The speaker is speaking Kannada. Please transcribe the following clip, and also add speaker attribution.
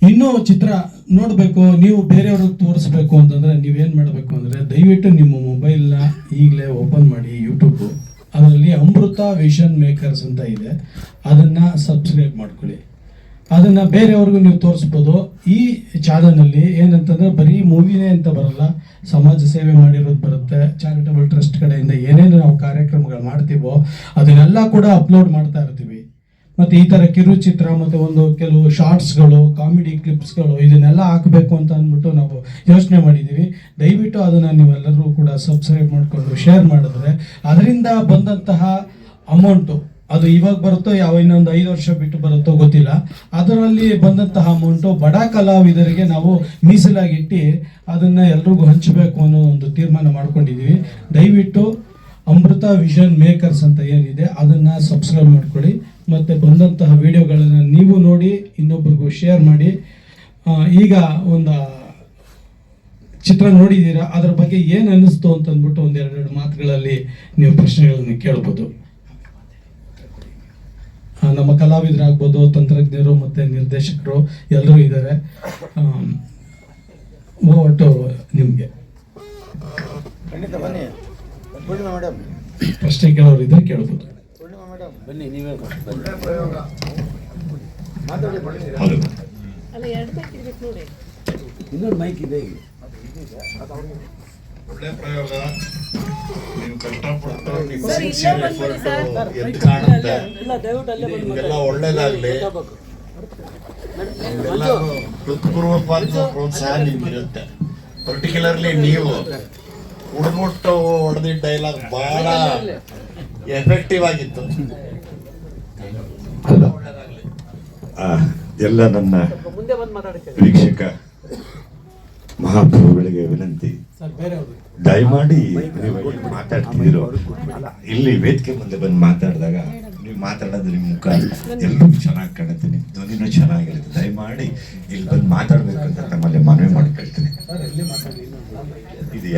Speaker 1: ಇನ್ನೂ ಚಿತ್ರ ನೋಡಬೇಕು, ನೀವು ಬೇರೆಯವ್ರಿಗೆ ತೋರಿಸ್ಬೇಕು ಅಂತಂದರೆ ನೀವೇನು ಮಾಡಬೇಕು ಅಂದರೆ ದಯವಿಟ್ಟು ನಿಮ್ಮ ಮೊಬೈಲ್ನ ಈಗಲೇ ಓಪನ್ ಮಾಡಿ ಯೂಟ್ಯೂಬು. ಅದರಲ್ಲಿ ಅಮೃತ ವಿಷನ್ ಮೇಕರ್ಸ್ ಅಂತ ಇದೆ, ಅದನ್ನು ಸಬ್ಸ್ಕ್ರೈಬ್ ಮಾಡ್ಕೊಳ್ಳಿ. ಅದನ್ನು ಬೇರೆಯವ್ರಿಗೂ ನೀವು ತೋರಿಸ್ಬೋದು. ಈ ಚಾನಲಲ್ಲಿ ಏನಂತಂದರೆ ಬರೀ ಮೂವಿನೇ ಅಂತ ಬರಲ್ಲ, ಸಮಾಜ ಸೇವೆ ಮಾಡಿರೋದು ಬರುತ್ತೆ, ಚಾರಿಟಬಲ್ ಟ್ರಸ್ಟ್ ಕಡೆಯಿಂದ ಏನೇನು ನಾವು ಕಾರ್ಯಕ್ರಮಗಳು ಮಾಡ್ತೀವೋ ಅದನ್ನೆಲ್ಲ ಕೂಡ ಅಪ್ಲೋಡ್ ಮಾಡ್ತಾ ಇರ್ತೀವಿ. ಮತ್ತು ಈ ಥರ ಕಿರುಚಿತ್ರ ಮತ್ತು ಒಂದು ಕೆಲವು ಶಾರ್ಟ್ಸ್ಗಳು, ಕಾಮಿಡಿ ಕ್ಲಿಪ್ಸ್ಗಳು ಇದನ್ನೆಲ್ಲ ಹಾಕಬೇಕು ಅಂತ ಅಂದ್ಬಿಟ್ಟು ನಾವು ಯೋಚನೆ ಮಾಡಿದ್ದೀವಿ. ದಯವಿಟ್ಟು ಅದನ್ನು ನೀವೆಲ್ಲರೂ ಕೂಡ ಸಬ್ಸ್ಕ್ರೈಬ್ ಮಾಡಿಕೊಂಡು ಶೇರ್ ಮಾಡಿದ್ರೆ ಅದರಿಂದ ಬಂದಂತಹ ಅಮೌಂಟು, ಅದು ಇವಾಗ ಬರುತ್ತೋ ಯಾವ ಇನ್ನೊಂದು 5 ವರ್ಷ ಬಿಟ್ಟು ಬರುತ್ತೋ ಗೊತ್ತಿಲ್ಲ, ಅದರಲ್ಲಿ ಬಂದಂತಹ ಅಮೌಂಟು ಬಡ ಕಲಾವಿದರಿಗೆ ನಾವು ಮೀಸಲಾಗಿಟ್ಟು ಅದನ್ನು ಎಲ್ರಿಗೂ ಹಂಚಬೇಕು ಅನ್ನೋ ಒಂದು ತೀರ್ಮಾನ ಮಾಡ್ಕೊಂಡಿದ್ದೀವಿ. ದಯವಿಟ್ಟು ಅಮೃತ ವಿಷನ್ ಮೇಕರ್ಸ್ ಅಂತ ಏನಿದೆ ಅದನ್ನು ಸಬ್ಸ್ಕ್ರೈಬ್ ಮಾಡ್ಕೊಳ್ಳಿ. ಮತ್ತು ಬಂದಂತಹ ವಿಡಿಯೋಗಳನ್ನು ನೀವು ನೋಡಿ ಇನ್ನೊಬ್ರಿಗೂ ಶೇರ್ ಮಾಡಿ. ಈಗ ಒಂದು ಚಿತ್ರ ನೋಡಿದ್ದೀರಾ, ಅದರ ಬಗ್ಗೆ ಏನು ಅನ್ನಿಸ್ತು ಅಂತಂದ್ಬಿಟ್ಟು ಒಂದೆರಡು ಮಾತುಗಳಲ್ಲಿ ನೀವು ಪ್ರಶ್ನೆಗಳನ್ನು ಕೇಳ್ಬೋದು. ನಮ್ಮ ಕಲಾವಿದರಾಗ್ಬೋದು, ತಂತ್ರಜ್ಞರು ಮತ್ತು ನಿರ್ದೇಶಕರು ಎಲ್ಲರೂ ಇದ್ದಾರೆ. ಒಟ್ಟು ನಿಮಗೆ ಪ್ರಶ್ನೆ ಕೇಳೋರು ಇದ್ರೆ ಕೇಳ್ಬೋದು.
Speaker 2: ಇನ್ನೊಂದು ಮೈಕ್ ಇದೆ.
Speaker 3: ಒಳ್ಳೆ ಪ್ರಯೋಗ. ನೀವು ಕಷ್ಟಪಟ್ಟು ಎದ್ದು ಕಾಣುತ್ತೆ. ನಿಮಗೆಲ್ಲ ಒಳ್ಳೇದಾಗ್ಲಿ. ಎಲ್ಲರೂ ಹೃತ್ಪೂರ್ವಕ ಪ್ರೋತ್ಸಾಹ ನಿಮ್ಗಿರುತ್ತೆ. ಪರ್ಟಿಕ್ಯುಲರ್ಲಿ ನೀವು ಉಡುಮುಟ್ಟು ಹೊಡೆದಿದ್ದ ಡೈಲಾಗ್ ಬಹಳ ಎಫೆಕ್ಟಿವ್ ಆಗಿತ್ತು.
Speaker 4: ಎಲ್ಲ ನನ್ನ ವೀಕ್ಷಕ ಮಹಾಪ್ರಭುಗಳಿಗೆ ವಿನಂತಿ, ದಯಮಾಡಿ ನೀವು ಮಾತಾಡ್ತಿದ್ದೀರೋ ಇಲ್ಲಿ ವೇದಿಕೆ ಮುಂದೆ ಬಂದು ಮಾತಾಡಿದಾಗ ನೀವು ಮಾತಾಡೋದು ನಿಮ್ಮ ಮುಖ ಎಲ್ಲರಿಗೂ ಚೆನ್ನಾಗಿ ಕಾಣುತ್ತೆ, ನಿಮ್ಮ ಧ್ವನಿನೂ ಚೆನ್ನಾಗಿರುತ್ತೆ. ದಯಮಾಡಿ ಇಲ್ಲಿ ಬಂದು ಮಾತಾಡ್ಬೇಕು ಅಂತ ತಮ್ಮಲ್ಲಿ ಮನವಿ ಮಾಡ್ಕೊಳ್ತೀನಿ. ಇದು